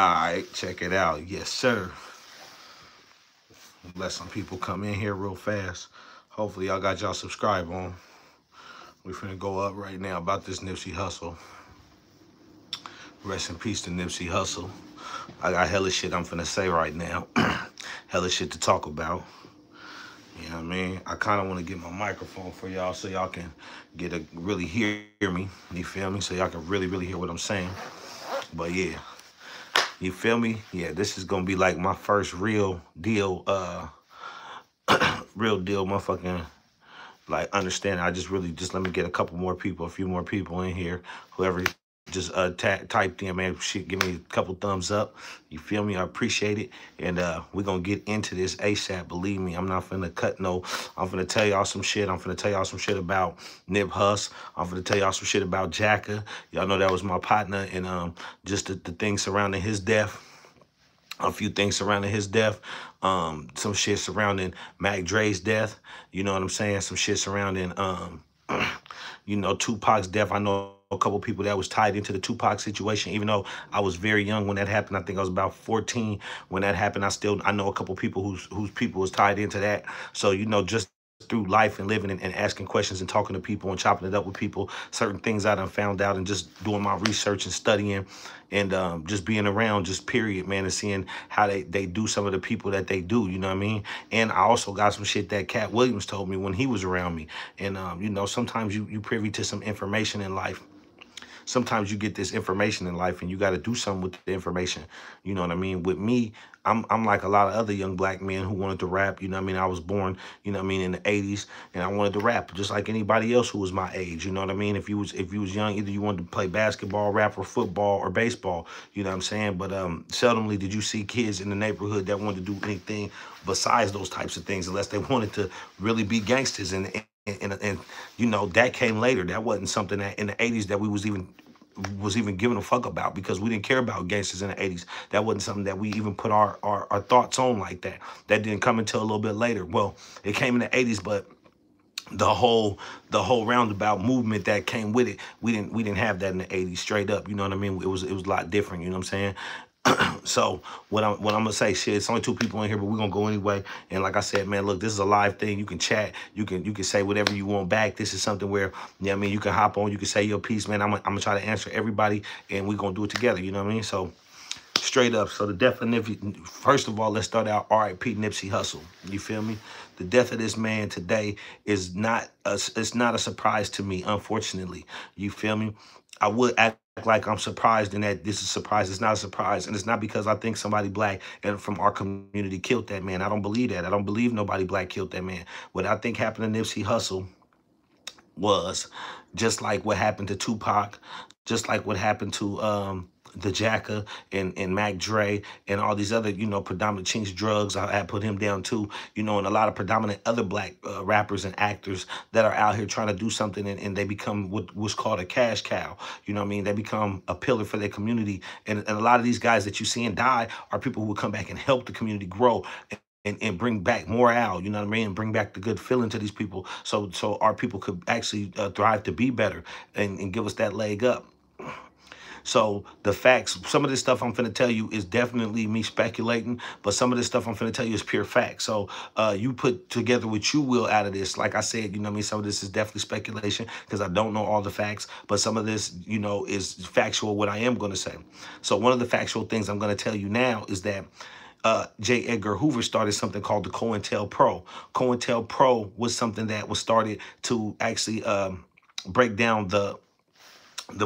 Alright, check it out. Yes, sir. Let some people come in here real fast. Hopefully y'all got y'all subscribe on. We finna go up right now about this Nipsey Hussle. Rest in peace to Nipsey Hussle. I got hella shit I'm finna say right now. Hella shit to talk about. You know what I mean? I kind of want to get my microphone for y'all so y'all can really hear me. You feel me? So y'all can really hear what I'm saying. But yeah. You feel me? Yeah, this is gonna be like my first real deal, motherfucking, like, understanding. I just let me get a few more people in here. Whoever just typed in, man, shit, give me a couple thumbs up. You feel me? I appreciate it. And we're gonna get into this ASAP. Believe me, I'm not finna cut no. I'm finna tell y'all some shit. I'm finna tell y'all some shit about Nip Huss. I'm finna tell y'all some shit about Jacka. Y'all know that was my partner, and just the things surrounding his death. A few things surrounding his death, some shit surrounding Mac Dre's death, you know what I'm saying? Some shit surrounding, you know, Tupac's death. I know a couple people that was tied into the Tupac situation, even though I was very young when that happened. I think I was about 14 when that happened. I know a couple people whose people was tied into that. So, you know, just through life and living and asking questions and talking to people and chopping it up with people, certain things I done found out and just doing my research and studying and just being around, just period, man, and seeing how they do some of the people that they do, you know what I mean? And I also got some shit that Cat Williams told me when he was around me. And, you know, sometimes you privy to some information in life. Sometimes you get this information in life and you got to do something with the information. You know what I mean? With me, I'm like a lot of other young black men who wanted to rap. You know what I mean? I was born, you know what I mean, in the 80s, and I wanted to rap just like anybody else who was my age. You know what I mean? If you was young, either you wanted to play basketball, rap, or football, or baseball. You know what I'm saying? But seldomly did you see kids in the neighborhood that wanted to do anything besides those types of things, unless they wanted to really be gangsters. And you know, that came later. That wasn't something that in the 80s that we was even giving a fuck about, because we didn't care about gangsters in the 80s. That wasn't something that we even put our thoughts on like that. That didn't come until a little bit later. Well, it came in the 80s, but the whole roundabout movement that came with it, we didn't have that in the 80s, straight up. You know what I mean? It was a lot different, you know what I'm saying? So what I'm gonna say, shit, it's only two people in here, but we're gonna go anyway. And like I said, man, look, this is a live thing. You can chat, you can say whatever you want back. This is something where, you know what I mean, you can hop on, you can say your piece, man. I'm gonna try to answer everybody, and we're gonna do it together, you know what I mean? So straight up. So the death of Nipsey, first of all, let's start out, R.I.P. Nipsey Hussle. You feel me? The death of this man today is it's not a surprise to me, unfortunately. You feel me? I would act like I'm surprised in that this is a surprise. It's not a surprise. And it's not because I think somebody black and from our community killed that man. I don't believe that. I don't believe nobody black killed that man. What I think happened to Nipsey Hussle was just like what happened to Tupac, just like what happened to the Jacka and Mac Dre and all these other, you know, predominant Chinx Drugz. I had put him down too, you know, and a lot of predominant other black rappers and actors that are out here trying to do something, and they become what's called a cash cow. You know what I mean? They become a pillar for their community. And a lot of these guys that you see and die are people who will come back and help the community grow and bring back morale, you know what I mean, and bring back the good feeling to these people, so our people could actually thrive to be better and give us that leg up. So the facts, some of this stuff I'm finna tell you is definitely me speculating, but some of this stuff I'm finna tell you is pure fact. So you put together what you will out of this. Like I said, you know what I mean, some of this is definitely speculation because I don't know all the facts, but some of this, you know, is factual, what I am gonna say. So one of the factual things I'm gonna tell you now is that J. Edgar Hoover started something called the COINTELPRO. COINTELPRO was something that was started to actually break down the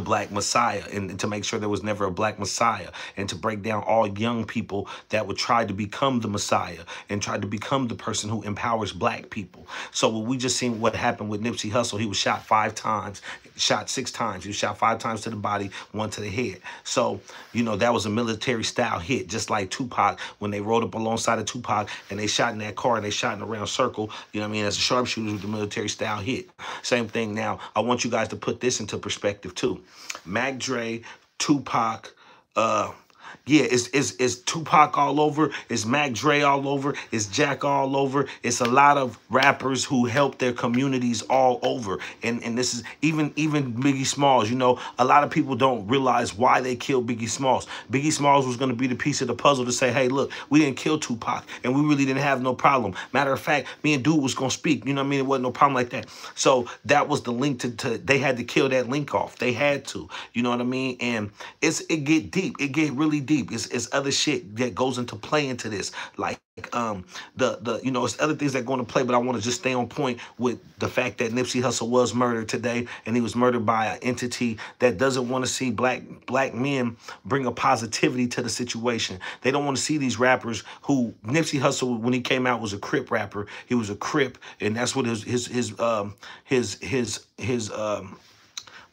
Black Messiah, and to make sure there was never a Black Messiah, and to break down all young people that would try to become the Messiah and try to become the person who empowers black people. So what we just seen what happened with Nipsey Hussle, he was shot 5 times, shot 6 times. He was shot 5 times to the body, 1 to the head. So, you know, that was a military style hit, just like Tupac, when they rode up alongside of Tupac and they shot in that car and they shot in a round circle, you know what I mean, as a sharpshooter with the military style hit. Same thing now. I want you guys to put this into perspective too. Mac Dre, Tupac, Yeah, it's Tupac all over, it's Mac Dre all over, it's Jacka all over. It's a lot of rappers who help their communities all over. And this is even Biggie Smalls. You know, a lot of people don't realize why they killed Biggie Smalls. Biggie Smalls was going to be the piece of the puzzle to say, hey, look, we didn't kill Tupac, and we really didn't have no problem. Matter of fact, me and Dude was going to speak. You know what I mean? It wasn't no problem like that. So that was the link to they had to kill that link off. They had to. You know what I mean? And it get deep. It get really deep. It's other shit that goes into play into this. Like you know, it's other things that go into play, but I want to just stay on point with the fact that Nipsey Hussle was murdered today, and he was murdered by an entity that doesn't want to see black men bring a positivity to the situation. They don't want to see these rappers who Nipsey Hussle, when he came out, was a Crip rapper. He was a Crip, and that's what his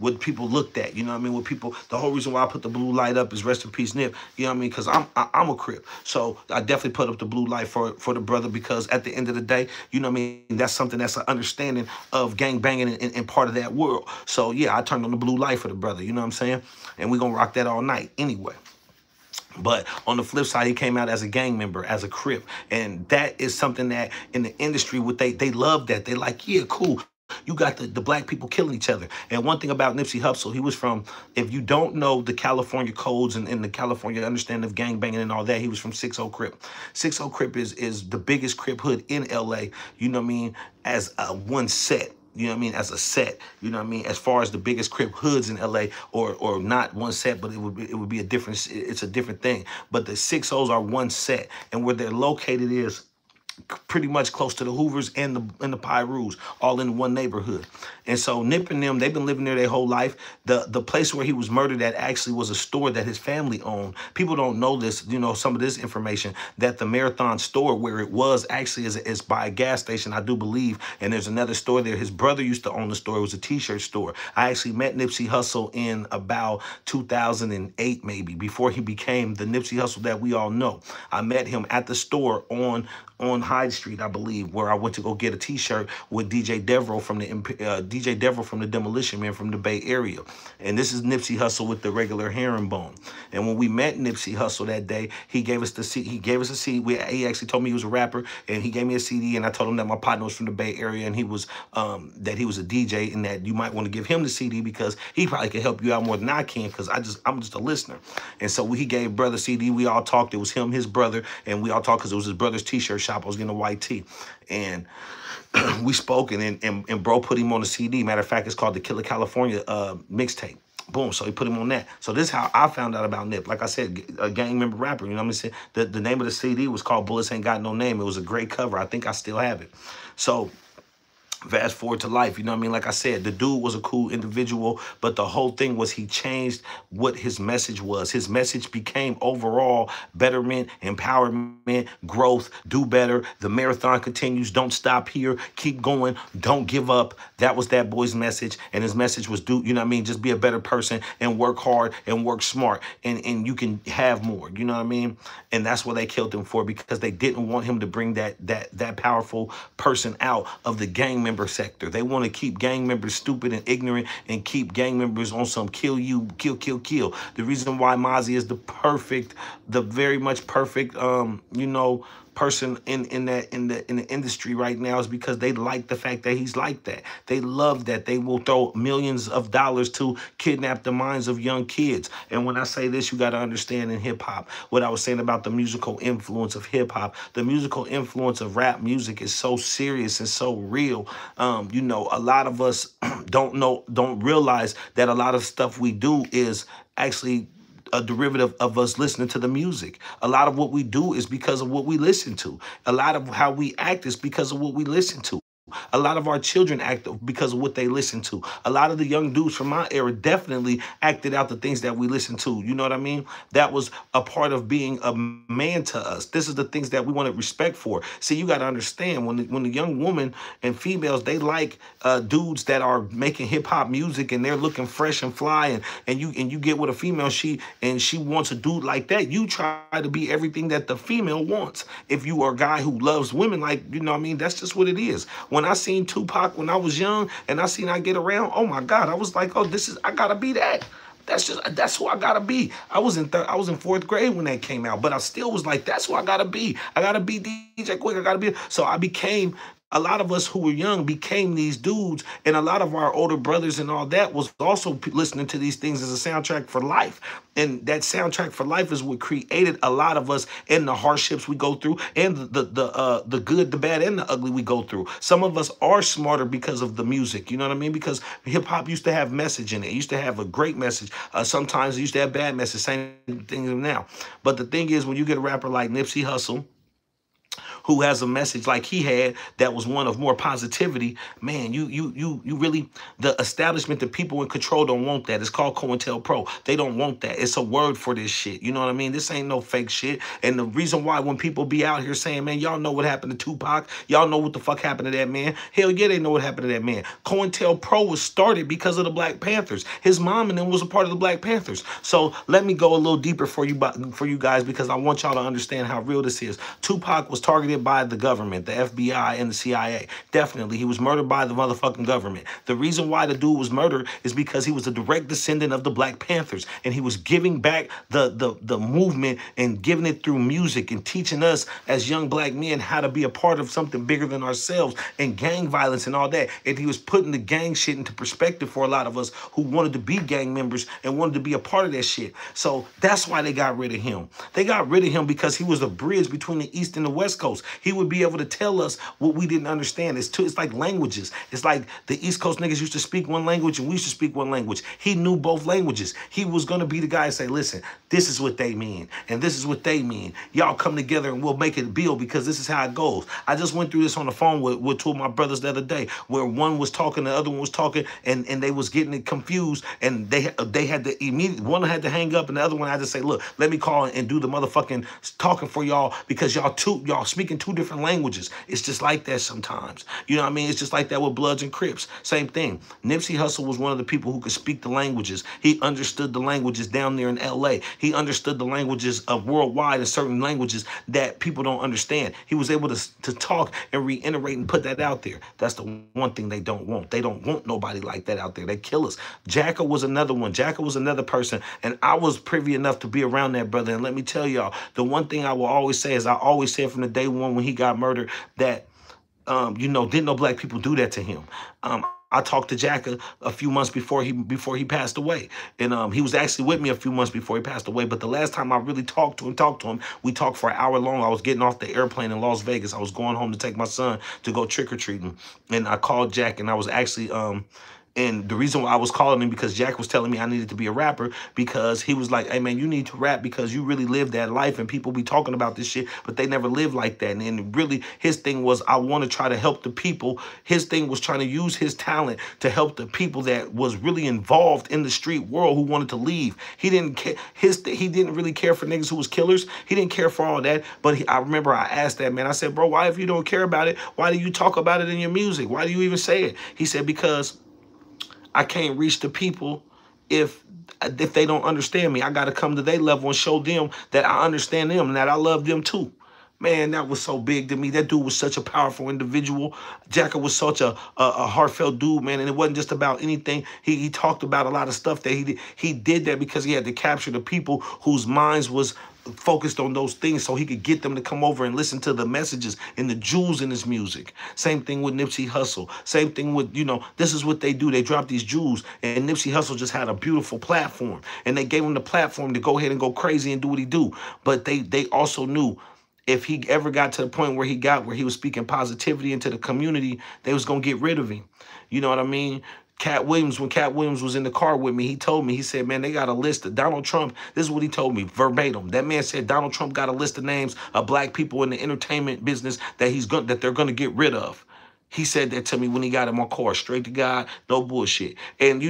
what people looked at, you know what I mean? What people, the whole reason why I put the blue light up is rest in peace, Nip. You know what I mean? Because I'm a Crip, so I definitely put up the blue light for the brother, because at the end of the day, you know what I mean? That's something that's an understanding of gang banging and part of that world. So yeah, I turned on the blue light for the brother. You know what I'm saying? And we're gonna rock that all night anyway. But on the flip side, he came out as a gang member, as a Crip. And that is something that in the industry, they love that. They like, yeah, cool. You got the black people killing each other. And one thing about Nipsey Hussle, he was from, if you don't know the California codes and the California understanding of gang banging and all that, he was from 60 Crip. 60 Crip is the biggest Crip hood in LA, you know what I mean, as a one set. You know what I mean? As a set, you know what I mean? As far as the biggest Crip hoods in LA, or not one set, but it would be a different, it's a different thing. But the 60s are one set, and where they're located is pretty much close to the Hoovers and the Pyrus, all in one neighborhood. And so Nip and them, they've been living there their whole life. The place where he was murdered at actually was a store that his family owned. People don't know this, you know, some of this information, that the Marathon store where it was actually is by a gas station, I do believe. And there's another store there. His brother used to own the store. It was a t-shirt store. I actually met Nipsey Hussle in about 2008, maybe, before he became the Nipsey Hussle that we all know. I met him at the store on Hyde Street, I believe, where I went to go get a t-shirt with DJ Devereaux from the Demolition Man from the Bay Area. And this is Nipsey Hussle with the regular herringbone. And when we met Nipsey Hussle that day, he gave us a CD. He actually told me he was a rapper, and he gave me a CD, and I told him that my partner was from the Bay Area, and he was that he was a DJ, and that you might want to give him the CD because he probably could help you out more than I can, because I'm just a listener. And so he gave brother CD. We all talked. It was him, his brother, and we all talked because it was his brother's t-shirt shop. I was getting a white tee, and we spoke, and bro put him on the CD. Matter of fact, it's called the Killer California mixtape. Boom. So he put him on that. So this is how I found out about Nip. Like I said, a gang member rapper. You know what I'm saying? The name of the CD was called Bullets Ain't Got No Name. It was a great cover. I think I still have it. So fast forward to life, you know what I mean? Like I said, the dude was a cool individual, but the whole thing was he changed what his message was. His message became overall betterment, empowerment, growth, do better. The marathon continues. Don't stop here. Keep going. Don't give up. That was that boy's message. And his message was, do, you know what I mean? Just be a better person and work hard and work smart, and you can have more, you know what I mean? And that's what they killed him for, because they didn't want him to bring that powerful person out of the gang member sector. They want to keep gang members stupid and ignorant, and keep gang members on some kill you, kill. The reason why Mozzie is the very much perfect, you know, person in the industry right now is because they like the fact that he's like that. They love that. They will throw millions of dollars to kidnap the minds of young kids. And when I say this, you got to understand in hip-hop what I was saying about the musical influence of hip-hop. The musical influence of rap music is so serious and so real. You know, a lot of us don't realize that a lot of stuff we do is actually a derivative of us listening to the music. A lot of what we do is because of what we listen to. A lot of how we act is because of what we listen to. A lot of our children act because of what they listen to. A lot of the young dudes from my era definitely acted out the things that we listen to. You know what I mean? That was a part of being a man to us. This is the things that we wanted respect for. See, you got to understand, when the young woman and females, they like dudes that are making hip hop music and they're looking fresh and fly, and you get with a female, she wants a dude like that. You try to be everything that the female wants. If you are a guy who loves women, like, you know what I mean? That's just what it is. When I seen Tupac when I was young, and I seen I Get Around, oh my God, I was like, oh, I gotta be that. That's who I gotta be. I was in 4th grade when that came out, but I still was like, that's who I gotta be. I gotta be DJ Quick. I gotta be. So I became. A lot of us who were young became these dudes, and a lot of our older brothers and all that was also listening to these things as a soundtrack for life. And that soundtrack for life is what created a lot of us and the hardships we go through, and the good, the bad, and the ugly we go through. Some of us are smarter because of the music. You know what I mean? Because hip hop used to have message in it. It used to have a great message. Sometimes it used to have bad message. Same thing now. But the thing is, when you get a rapper like Nipsey Hussle, who has a message like he had that was one of more positivity, man, you really, the establishment, the people in control don't want that. It's called COINTELPRO. They don't want that. It's a word for this shit. You know what I mean? This ain't no fake shit. And the reason why when people be out here saying, man, y'all know what happened to Tupac, y'all know what the fuck happened to that man. Hell yeah, they know what happened to that man. COINTELPRO was started because of the Black Panthers. His mom and them was a part of the Black Panthers. So let me go a little deeper for you guys, because I want y'all to understand how real this is. Tupac was targeted by the government, the FBI and the CIA. Definitely, he was murdered by the motherfucking government. The reason why the dude was murdered is because he was a direct descendant of the Black Panthers, and he was giving back the movement and giving it through music and teaching us as young black men how to be a part of something bigger than ourselves, and gang violence and all that. And he was putting the gang shit into perspective for a lot of us who wanted to be gang members and wanted to be a part of that shit. So that's why they got rid of him. They got rid of him because he was a bridge between the East and the West Coast. He would be able to tell us what we didn't understand. It's like languages. It's like the East Coast niggas used to speak one language and we used to speak one language. He knew both languages. He was going to be the guy to say, listen, this is what they mean and this is what they mean. Y'all come together and we'll make it a bill, because this is how it goes. I just went through this on the phone with two of my brothers the other day, where one was talking, the other one was talking, and they was getting it confused, and they had to immediately, one had to hang up and the other one had to say, look, let me call and do the motherfucking talking for y'all, because y'all speaking two different languages. It's just like that sometimes. You know what I mean? It's just like that with Bloods and Crips. Same thing. Nipsey Hussle was one of the people who could speak the languages. He understood the languages down there in LA. He understood the languages of worldwide and certain languages that people don't understand. He was able to talk and reiterate and put that out there. That's the one thing they don't want. They don't want nobody like that out there. They kill us. Jacka was another one. Jacka was another person. And I was privy enough to be around that brother. And let me tell y'all, the one thing I will always say is, I always said from the day one when he got murdered, that, didn't no black people do that to him. I talked to Jacka a few months before he passed away. And he was actually with me a few months before he passed away. But the last time I really talked to him, we talked for an hour long. I was getting off the airplane in Las Vegas. I was going home to take my son to go trick-or-treating. And I called Jack, and I was actually and the reason why I was calling him, because Jack was telling me I needed to be a rapper, because he was like, hey, man, you need to rap because you really live that life, and people be talking about this shit, but they never live like that. And really, his thing was, I want to try to help the people. His thing was trying to use his talent to help the people that was really involved in the street world who wanted to leave. He didn't care. He didn't really care for niggas who was killers. He didn't care for all that. But I remember I asked that man, I said, bro, why, if you don't care about it, why do you talk about it in your music? Why do you even say it? He said, because I can't reach the people if they don't understand me. I got to come to their level and show them that I understand them and that I love them too. Man, that was so big to me. That dude was such a powerful individual. Jacka was such a heartfelt dude, man. And it wasn't just about anything. He talked about a lot of stuff that he did. He did that because he had to capture the people whose minds was focused on those things, so he could get them to come over and listen to the messages and the jewels in his music. Same thing with Nipsey Hussle. Same thing with, this is what they do. They drop these jewels, and Nipsey Hussle just had a beautiful platform, and they gave him the platform to go ahead and go crazy and do what he do. But they also knew if he ever got to the point where he was speaking positivity into the community, they was going to get rid of him. You know what I mean? When Cat Williams was in the car with me, he told me, he said, man, they got a list of Donald Trump. This is what he told me verbatim. That man said Donald Trump got a list of names of black people in the entertainment business that they're going to get rid of. He said that to me when he got in my car, straight to God, no bullshit. And,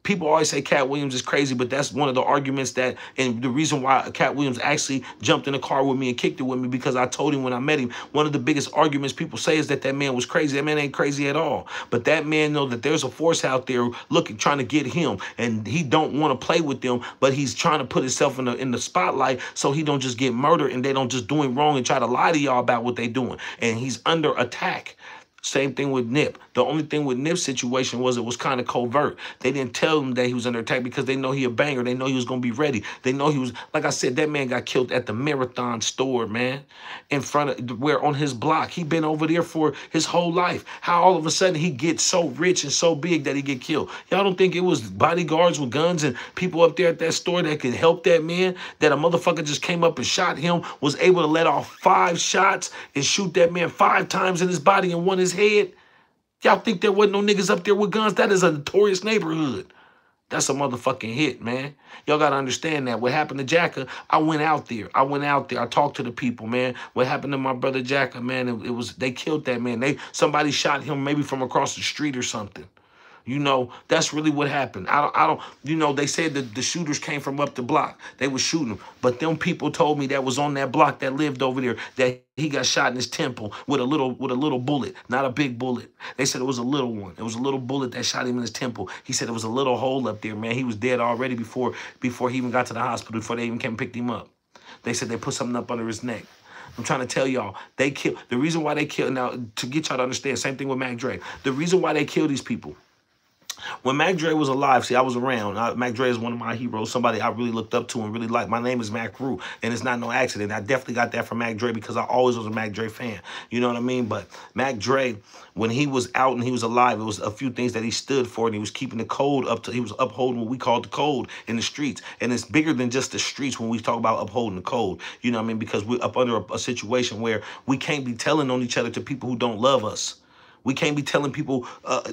people always say Cat Williams is crazy, but that's one of the arguments and the reason why Cat Williams actually jumped in the car with me and kicked it with me, because I told him when I met him, one of the biggest arguments people say is that man was crazy. That man ain't crazy at all. But that man know that there's a force out there trying to get him, and he don't want to play with them, but he's trying to put himself in the spotlight so he don't just get murdered and they don't just do him wrong and try to lie to y'all about what they doing. And he's under attack. Same thing with Nip. The only thing with Nip's situation was it was kind of covert. They didn't tell him that he was under attack because they know he a banger. They know he was going to be ready. They know he was, like I said, that man got killed at the Marathon store, man, in front of, where on his block. He been over there for his whole life. How all of a sudden he gets so rich and so big that he get killed? Y'all don't think it was bodyguards with guns and people up there at that store that could help that man? That a motherfucker just came up and shot him, was able to let off 5 shots and shoot that man 5 times in his body and one his head? Y'all think there wasn't no niggas up there with guns? That is a notorious neighborhood. That's a motherfucking hit, man. Y'all got to understand that. What happened to Jacka, I went out there. I talked to the people, man. What happened to my brother Jacka, man, it was, they killed that man. Somebody shot him maybe from across the street or something. You know, that's really what happened. I don't, you know, they said that the shooters came from up the block. They were shooting them. But them people told me that was on that block that lived over there that he got shot in his temple with a little bullet, not a big bullet. They said it was a little one. It was a little bullet that shot him in his temple. He said it was a little hole up there, man. He was dead already before he even got to the hospital, before they even came and picked him up. They said they put something up under his neck. I'm trying to tell y'all, they killed, the reason why they killed, now, to get y'all to understand, same thing with Mac Dre. The reason why they killed these people, when Mac Dre was alive, see, I was around. Mac Dre is one of my heroes, somebody I really looked up to and really liked. My name is Mac Rue, and it's not no accident. I definitely got that from Mac Dre because I always was a Mac Dre fan. You know what I mean? But Mac Dre, when he was out and he was alive, it was a few things that he stood for, and he was keeping the code up to, he was upholding what we called the code in the streets. And it's bigger than just the streets when we talk about upholding the code. You know what I mean? Because we're up under a situation where we can't be telling on each other to people who don't love us. We can't be telling people,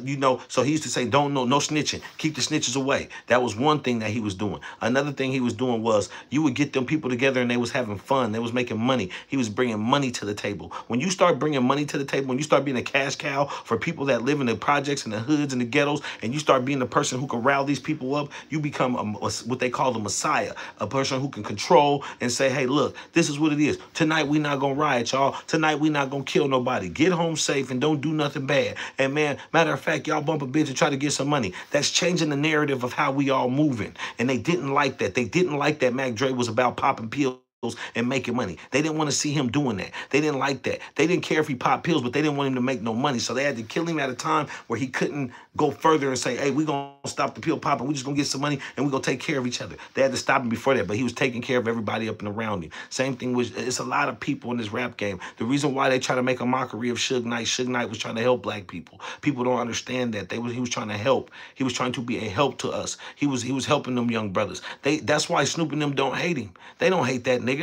you know, so he used to say, no snitching. Keep the snitches away. That was one thing that he was doing. Another thing he was doing was you would get them people together and they was having fun. They was making money. He was bringing money to the table. When you start bringing money to the table, when you start being a cash cow for people that live in the projects and the hoods and the ghettos, and you start being the person who can rile these people up, you become what they call the messiah, a person who can control and say, hey, look, this is what it is. Tonight we not going to riot, y'all. Tonight we not going to kill nobody. Get home safe and don't do nothing bad. And man, matter of fact, y'all bump a bitch and try to get some money. That's changing the narrative of how we all moving. And they didn't like that. They didn't like that Mac Dre was about popping pills and making money. They didn't want to see him doing that. They didn't like that. They didn't care if he popped pills, but they didn't want him to make no money. So they had to kill him at a time where he couldn't go further and say, hey, we're going to stop the pill popping. We're just going to get some money and we're going to take care of each other. They had to stop him before that, but he was taking care of everybody up and around him. Same thing with, it's a lot of people in this rap game. The reason why they try to make a mockery of Suge Knight was trying to help black people. People don't understand that. He was trying to help. He was trying to be a help to us. He was helping them young brothers. That's why Snoop and them don't hate him. They don't hate that nigga.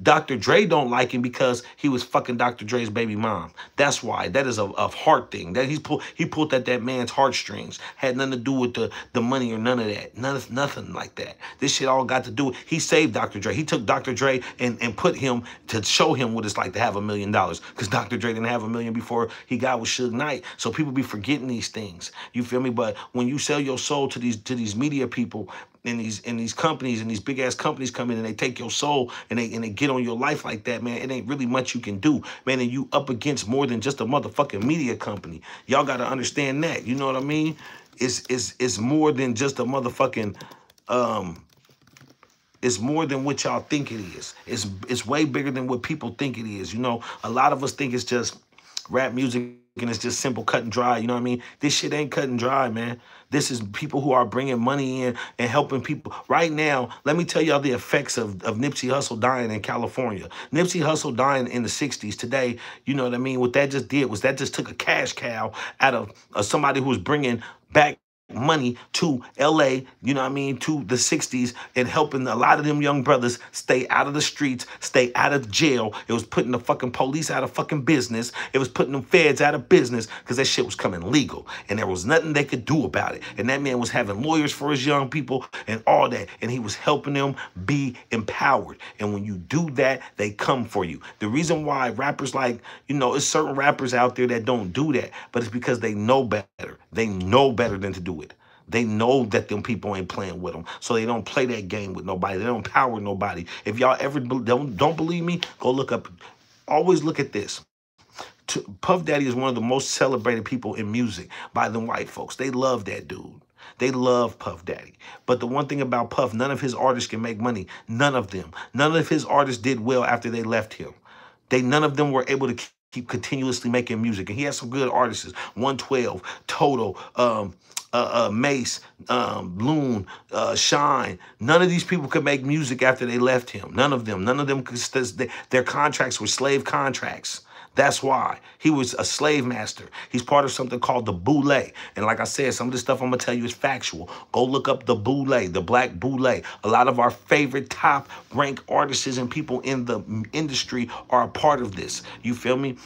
Dr. Dre don't like him because he was fucking Dr. Dre's baby mom. That's why. That is a heart thing. That he pulled at that man's heartstrings. Had nothing to do with the money or none of that. Nothing like that. This shit all got to do. He saved Dr. Dre. He took Dr. Dre and put him to show him what it's like to have $1 million. Because Dr. Dre didn't have $1 million before he got with Suge Knight. So people be forgetting these things. You feel me? But when you sell your soul to these media people, and these companies and these big ass companies come in and they take your soul and they get on your life like that, man, it ain't really much you can do, man. And you up against more than just a motherfucking media company. Y'all got to understand that. You know what I mean? It's more than just a motherfucking it's more than what y'all think it is. It's way bigger than what people think it is. You know, a lot of us think it's just rap music and it's just simple, cut and dry. You know what I mean? This shit ain't cut and dry, man. This is people who are bringing money in and helping people. Right now, let me tell y'all the effects of Nipsey Hussle dying in California. Nipsey Hussle dying in the 60s. Today, you know what I mean? What that just did was that just took a cash cow out of somebody who was bringing back money to LA, you know what I mean, to the 60s, and helping a lot of them young brothers stay out of the streets, stay out of jail. It was putting the fucking police out of fucking business. It was putting them feds out of business because that shit was coming legal and there was nothing they could do about it. And that man was having lawyers for his young people and all that, and he was helping them be empowered. And when you do that, they come for you. The reason why rappers like, you know, it's certain rappers out there that don't do that, but it's because they know better. They know better than to do it. They know that them people ain't playing with them, so they don't play that game with nobody. They don't empower nobody. If y'all ever don't believe me, go look up. Always look at this. Puff Daddy is one of the most celebrated people in music by them white folks. They love that dude. They love Puff Daddy. But the one thing about Puff, none of his artists can make money. None of them. None of his artists did well after they left him. None of them were able to keep continuously making music. And he has some good artists, 112, Toto, Mace, Loon, Shine. None of these people could make music after they left him. None of them. None of them, because their contracts were slave contracts. That's why. He was a slave master. He's part of something called the Boule. And like I said, some of the stuff I'm going to tell you is factual. Go look up the Boule, the Black Boule. A lot of our favorite top rank artists and people in the industry are a part of this. You feel me?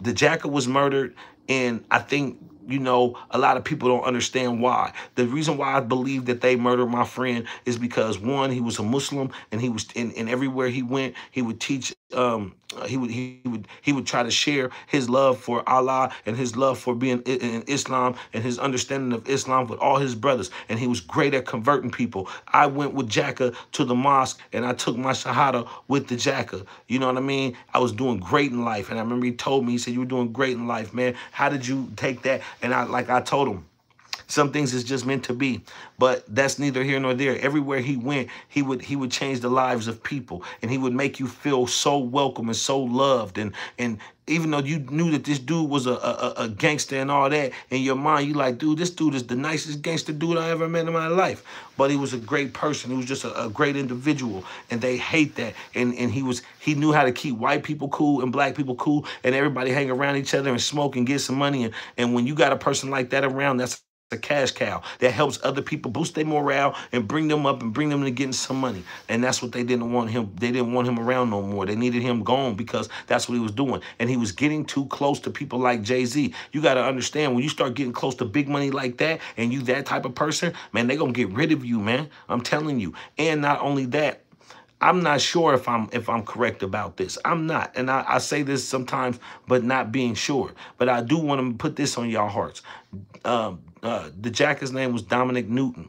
The Jacka was murdered, and I think, you know, a lot of people don't understand why. The reason why I believe that they murdered my friend is because, one, he was a Muslim, and he was in everywhere he went, he would teach. He would try to share his love for Allah and his love for being in Islam and his understanding of Islam with all his brothers. And he was great at converting people. I went with Jacka to the mosque, and I took my shahada with the Jacka. You know what I mean? I was doing great in life. And I remember he told me, he said, "You were doing great in life, man. How did you take that?" And I told him, some things is just meant to be, but that's neither here nor there. Everywhere he went, he would change the lives of people, and he would make you feel so welcome and so loved. And even though you knew that this dude was a gangster and all that, in your mind, you like, dude, this dude is the nicest gangster dude I ever met in my life. But he was a great person. He was just a great individual, and they hate that. And he knew how to keep white people cool and black people cool, and everybody hang around each other and smoke and get some money. And when you got a person like that around, that's a cash cow that helps other people boost their morale and bring them up and bring them to getting some money. And that's what they didn't want him. They didn't want him around no more. They needed him gone because that's what he was doing. And he was getting too close to people like Jay-Z. You got to understand, when you start getting close to big money like that, and you that type of person, man, they gonna get rid of you, man. I'm telling you. And not only that, I'm not sure if I'm correct about this. I'm not. And I say this sometimes, but not being sure. But I do want to put this on y'all hearts. The Jacka's name was Dominic Newton.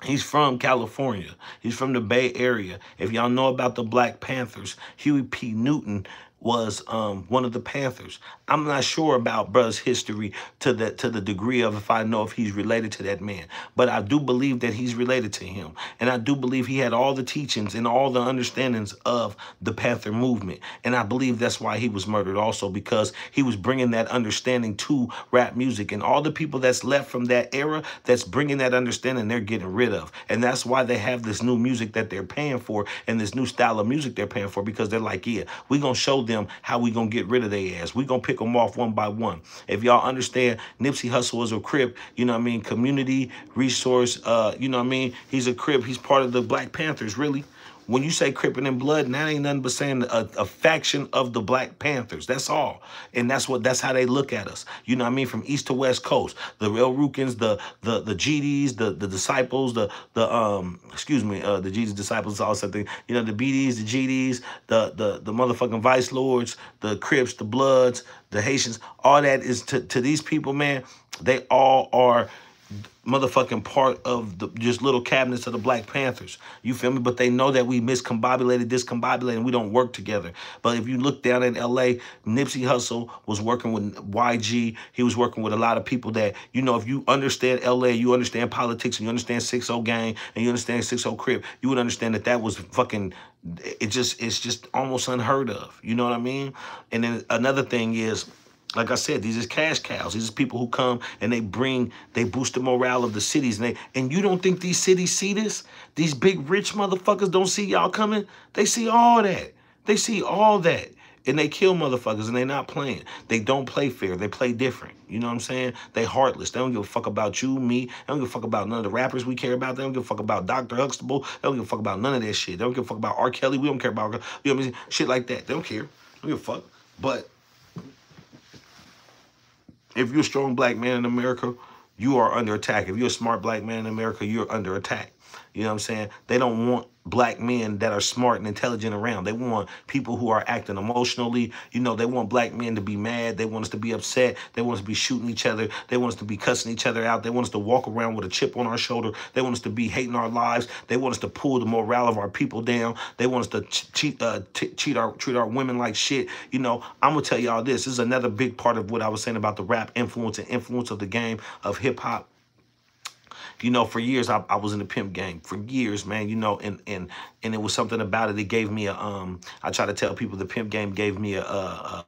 He's from California. He's from the Bay Area. If y'all know about the Black Panthers, Huey P. Newton was one of the Panthers. I'm not sure about brother's history to the degree of if I know if he's related to that man. But I do believe that he's related to him. And I do believe he had all the teachings and all the understandings of the Panther movement. And I believe that's why he was murdered also, because he was bringing that understanding to rap music. And all the people that's left from that era that's bringing that understanding, they're getting rid of. And that's why they have this new music that they're paying for, and this new style of music they're paying for, because they're like, yeah, we're going to show them how we gonna get rid of their ass. We gonna pick them off one by one. If y'all understand, Nipsey Hussle was a Crip, you know what I mean, community resource, you know what I mean, he's a Crip, he's part of the Black Panthers, really. When you say Crippin' and Blood, that ain't nothing but saying a faction of the Black Panthers. That's all. And that's how they look at us. You know what I mean? From East to West Coast. The Real Rukins, the GDs, the Disciples, the GDs, Disciples, all something. You know, the BDs, the GDs, the motherfucking Vice Lords, the Crips, the Bloods, the Haitians. All that is to these people, man, they all are motherfucking part of the just little cabinets of the Black Panthers. You feel me? But they know that we discombobulated, and we don't work together. But if you look down in LA, Nipsey Hussle was working with YG. He was working with a lot of people that, you know, if you understand LA, you understand politics, and you understand 6-0 gang, and you understand 6-0 Crip, you would understand that was fucking, it's just almost unheard of. You know what I mean? And then another thing is, like I said, these are cash cows. These are people who come and they boost the morale of the cities. And you don't think these cities see this? These big rich motherfuckers don't see y'all coming? They see all that. They see all that. And they kill motherfuckers, and they not playing. They don't play fair. They play different. You know what I'm saying? They heartless. They don't give a fuck about you, me. They don't give a fuck about none of the rappers we care about. They don't give a fuck about Dr. Huxtable. They don't give a fuck about none of that shit. They don't give a fuck about R. Kelly. We don't care about, you know what I mean? Shit like that. They don't care. They don't give a fuck. But if you're a strong black man in America, you are under attack. If you're a smart black man in America, you're under attack. You know what I'm saying? They don't want black men that are smart and intelligent around. They want people who are acting emotionally. You know, they want black men to be mad. They want us to be upset. They want us to be shooting each other. They want us to be cussing each other out. They want us to walk around with a chip on our shoulder. They want us to be hating our lives. They want us to pull the morale of our people down. They want us to treat our women like shit. You know, I'm going to tell y'all this. This is another big part of what I was saying about the rap influence and influence of the game of hip hop. You know, for years I was in the pimp game for years, man. You know, and it was something about it. It gave me a I try to tell people the pimp game gave me a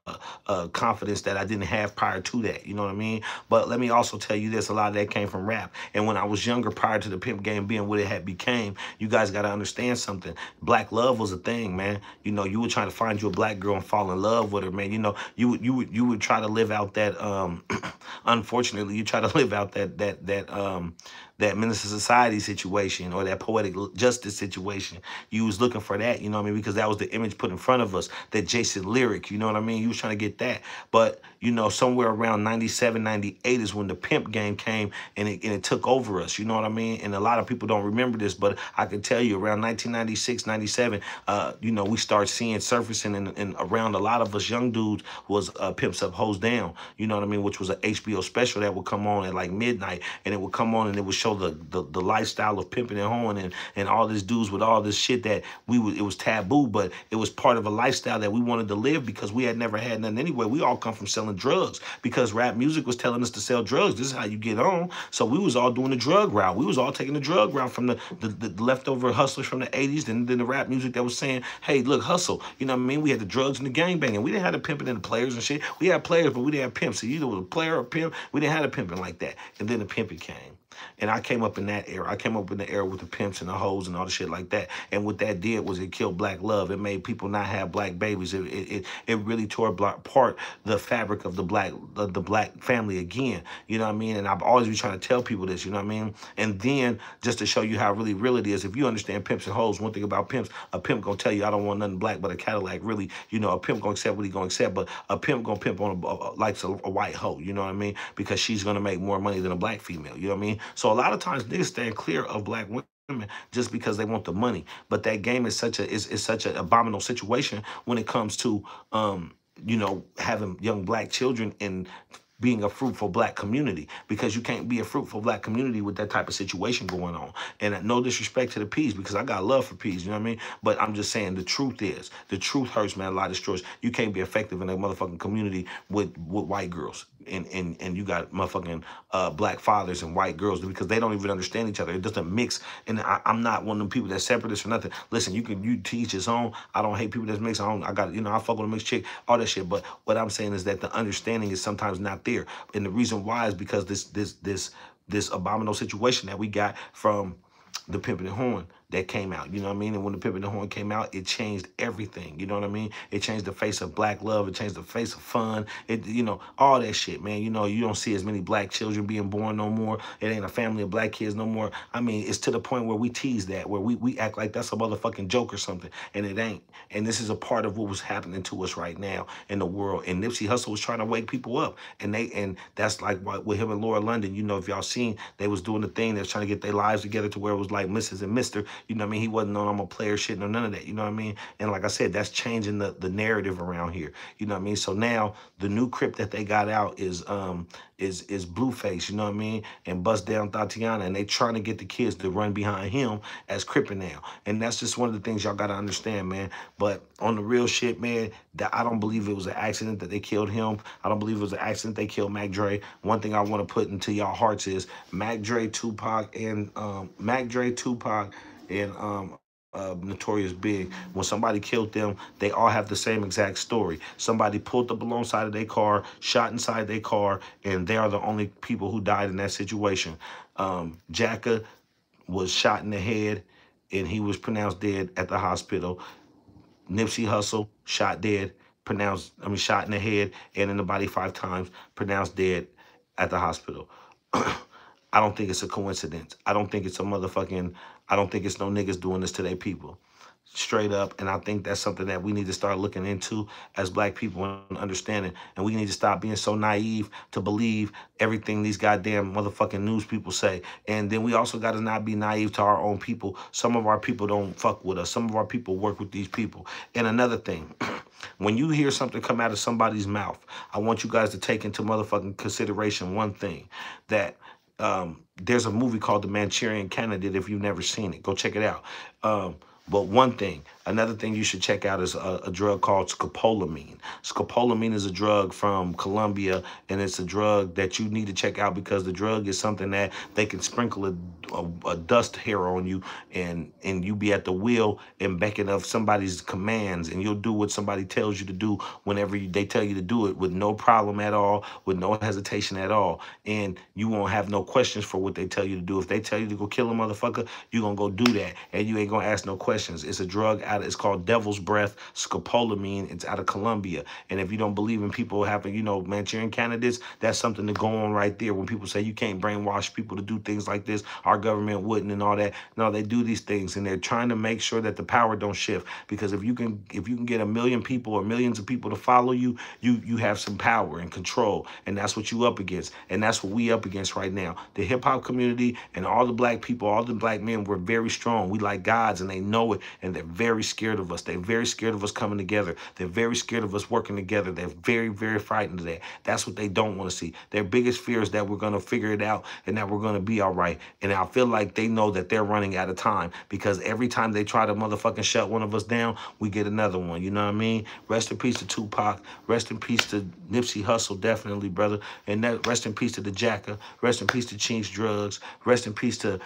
confidence that I didn't have prior to that. You know what I mean? But let me also tell you this: a lot of that came from rap. And when I was younger, prior to the pimp game being what it had became, you guys got to understand something. Black love was a thing, man. You know, you would try to find you a black girl and fall in love with her, man. You know, you would try to live out that unfortunately, you try to live out that Minister Society situation or that poetic justice situation. You was looking for that, you know what I mean? Because that was the image put in front of us, that Jason lyric, you know what I mean? You was trying to get that. But, you know, somewhere around 97, 98 is when the pimp game came and it took over us, you know what I mean? And a lot of people don't remember this, but I can tell you around 1996, 97, you know, we start seeing surfacing and around a lot of us young dudes was Pimps Up, Hoes Down, you know what I mean? Which was an HBO special that would come on at like midnight, and it would come on and it would show the lifestyle of pimping and hoeing and all these dudes with all this shit that it was taboo, but it was part of a lifestyle that we wanted to live because we had never had nothing anyway. We all come from selling drugs because rap music was telling us to sell drugs. This is how you get on. So we was all doing the drug route. We was all taking the drug route from the leftover hustlers from the 80s, then the rap music that was saying, hey, look, hustle. You know what I mean? We had the drugs and the gangbanging. We didn't have the pimping and the players and shit. We had players, but we didn't have pimps. So either was a player or pimp. We didn't have the pimping like that. And then the pimping came. And I came up in that era. I came up in the era with the pimps and the hoes and all the shit like that. And what that did was it killed black love. It made people not have black babies. It really tore apart the fabric of the black family again. You know what I mean? And I've always been trying to tell people this, you know what I mean? And then just to show you how really real it is, if you understand pimps and hoes, one thing about pimps, a pimp gonna tell you I don't want nothing black but a Cadillac. Really, you know, a pimp gonna accept what he gonna accept, but a pimp gonna pimp on a white hoe, you know what I mean? Because she's gonna make more money than a black female, you know what I mean? So a lot of times niggas stand clear of black women just because they want the money. But that game is such an abominable situation when it comes to you know, having young black children and being a fruitful black community, because you can't be a fruitful black community with that type of situation going on. And no disrespect to the P's, because I got love for P's, you know what I mean? But I'm just saying the truth hurts, man. A lot destroys. You can't be effective in a motherfucking community with white girls. And you got motherfucking black fathers and white girls, because they don't even understand each other. It doesn't mix. And I'm not one of them people that's separatist or nothing. Listen, you teach his own. I don't hate people that's mixed. I got, you know, I fuck with a mixed chick, all that shit. But what I'm saying is that the understanding is sometimes not there. And the reason why is because this abominable situation that we got from the Pimpin' and Horn that came out, you know what I mean? And when the Pimpin' and Horn came out, it changed everything, you know what I mean? It changed the face of black love, it changed the face of fun, you know, all that shit, man. You know, you don't see as many black children being born no more. It ain't a family of black kids no more. I mean, it's to the point where we tease that, where we act like that's a motherfucking joke or something, and it ain't. And this is a part of what was happening to us right now in the world. And Nipsey Hussle was trying to wake people up, and that's like with him and Laura London. You know, if y'all seen, they was doing the thing, they was trying to get their lives together to where it was like Mrs. and Mr. You know what I mean? He wasn't on I'm a player shit, no none of that. You know what I mean? And like I said, that's changing the narrative around here. You know what I mean? So now the new Crip that they got out is Blueface, you know what I mean? And Bust Down Tatiana, and they trying to get the kids to run behind him as Crippin' now. And that's just one of the things y'all gotta understand, man. But on the real shit, man, that I don't believe it was an accident that they killed him. I don't believe it was an accident they killed Mac Dre. One thing I want to put into y'all hearts is Mac Dre, Tupac, and Notorious Big. When somebody killed them, they all have the same exact story. Somebody pulled up alongside of their car, shot inside their car, and they are the only people who died in that situation. Jacka was shot in the head, and he was pronounced dead at the hospital. Nipsey Hussle, shot dead, shot in the head and in the body 5 times, pronounced dead at the hospital. I don't think it's a coincidence. I don't think it's no niggas doing this to their people. Straight up. And I think that's something that we need to start looking into as black people and understanding. And we need to stop being so naive to believe everything these goddamn motherfucking news people say. And then we also got to not be naive to our own people. Some of our people don't fuck with us. Some of our people work with these people. And another thing, when you hear something come out of somebody's mouth, I want you guys to take into motherfucking consideration one thing, that there's a movie called The Manchurian Candidate. If you've never seen it, go check it out. But one thing, Another thing you should check out is a drug called scopolamine. Scopolamine is a drug from Colombia, and it's a drug that you need to check out because the drug is something that they can sprinkle a dust hair on you, and you be at the wheel and beckon of somebody's commands, and you'll do what somebody tells you to do whenever they tell you to do it with no problem at all, with no hesitation at all, and you won't have no questions for what they tell you to do. If they tell you to go kill a motherfucker, you're gonna go do that, and you ain't gonna ask no questions. It's a drug it's called Devil's Breath, scopolamine. It's out of Colombia. And if you don't believe in people having, you know, Manchurian candidates, that's something to go on right there. When people say you can't brainwash people to do things like this, our government wouldn't and all that. No, they do these things, and they're trying to make sure that the power don't shift. Because if you can get 1 million people or millions of people to follow you, you have some power and control, and that's what you up against, and that's what we up against right now. The hip hop community and all the black people, all the black men, we're very strong. We like gods, and they know it, and they're very scared of us. They're very scared of us coming together. They're very scared of us working together. They're very, very frightened of that. That's what they don't want to see. Their biggest fear is that we're going to figure it out and that we're going to be all right. And I feel like they know that they're running out of time, because every time they try to motherfucking shut one of us down, we get another one. You know what I mean? Rest in peace to Tupac. Rest in peace to Nipsey Hussle, definitely, brother. And rest in peace to the Jacka. Rest in peace to Chinx, Drugz. Rest in peace to,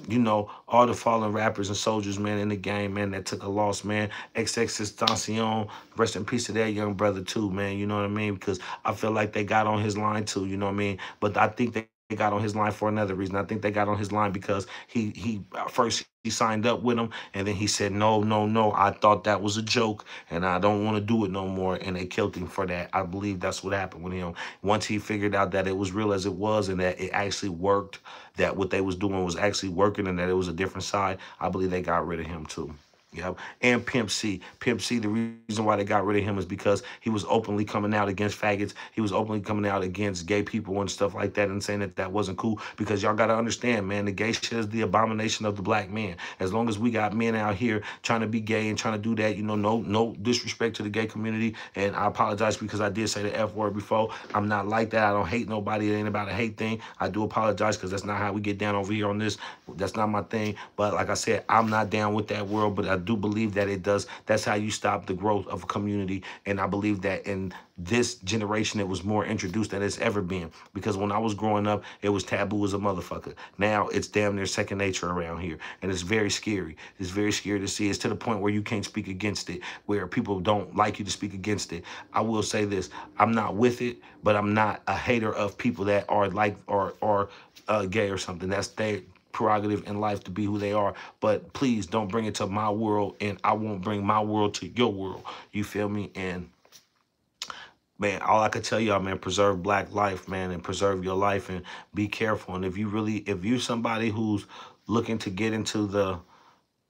you know, all the fallen rappers and soldiers, man, in the game, man, that took a loss, man. XXXTENCION. Rest in peace to that young brother, too, man. You know what I mean? Because I feel like they got on his line, too. You know what I mean? But I think they got on his line for another reason. I think they got on his line because he first he signed up with him, and then he said, no, no, no, I thought that was a joke, and I don't want to do it no more, and they killed him for that. I believe that's what happened with him. Once he figured out that it was real as it was, and that it actually worked, that what they was doing was actually working, and that it was a different side, I believe they got rid of him too. Yep. And Pimp C. Pimp C, the reason why they got rid of him is because he was openly coming out against faggots. He was openly coming out against gay people and stuff like that, and saying that that wasn't cool. Because y'all got to understand, man, the gay shit is the abomination of the black man. As long as we got men out here trying to be gay and trying to do that, you know, no disrespect to the gay community. And I apologize because I did say the F word before. I'm not like that. I don't hate nobody. It ain't about a hate thing. I do apologize because that's not how we get down over here on this. That's not my thing. But like I said, I'm not down with that world, but I do believe that it does. That's how you stop the growth of a community. And I believe that in this generation, it was more introduced than it's ever been. Because when I was growing up, it was taboo as a motherfucker. Now it's damn near second nature around here. And it's very scary. It's very scary to see. It's to the point where you can't speak against it, where people don't like you to speak against it. I will say this. I'm not with it, but I'm not a hater of people that are like or gay or something. That's their prerogative in life to be who they are, but please don't bring it to my world, and I won't bring my world to your world. You feel me? And man, all I could tell y'all, man, preserve black life, man, and preserve your life, and be careful. And if you're somebody who's looking to get into the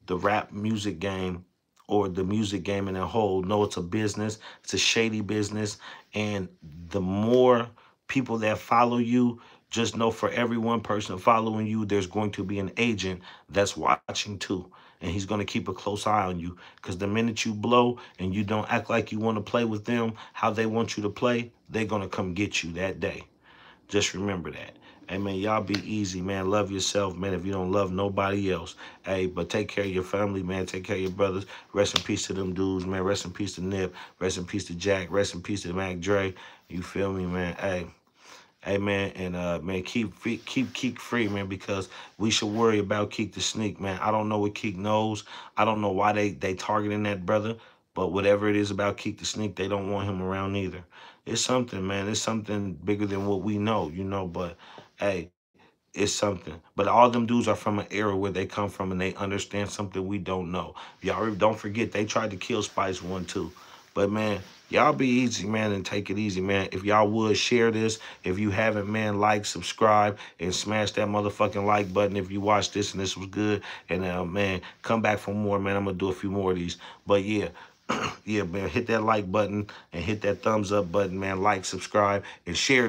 rap music game or the music game in a whole, know it's a business. It's a shady business, and the more people that follow you, just know for every one person following you, there's going to be an agent that's watching too. And he's going to keep a close eye on you. Because the minute you blow and you don't act like you want to play with them how they want you to play, they're going to come get you that day. Just remember that. Hey, man, y'all be easy, man. Love yourself, man, if you don't love nobody else. Hey, but take care of your family, man. Take care of your brothers. Rest in peace to them dudes, man. Rest in peace to Nip. Rest in peace to Jack. Rest in peace to Mac Dre. You feel me, man? Hey, man, and, man, keep Keek free, man, because we should worry about Keek the Sneak, man. I don't know what Keek knows. I don't know why they targeting that brother, but whatever it is about Keek the Sneak, they don't want him around either. It's something, man. It's something bigger than what we know, you know, but, hey, it's something. But all them dudes are from an era where they come from and they understand something we don't know. Y'all don't forget, they tried to kill Spice One, too. But, man, y'all be easy, man, and take it easy, man. If y'all would share this, if you haven't, man, like, subscribe, and smash that motherfucking like button if you watched this and this was good. And, man, come back for more, man. I'm going to do a few more of these. But, yeah, yeah, man, hit that like button and hit that thumbs up button, man. Like, subscribe, and share this.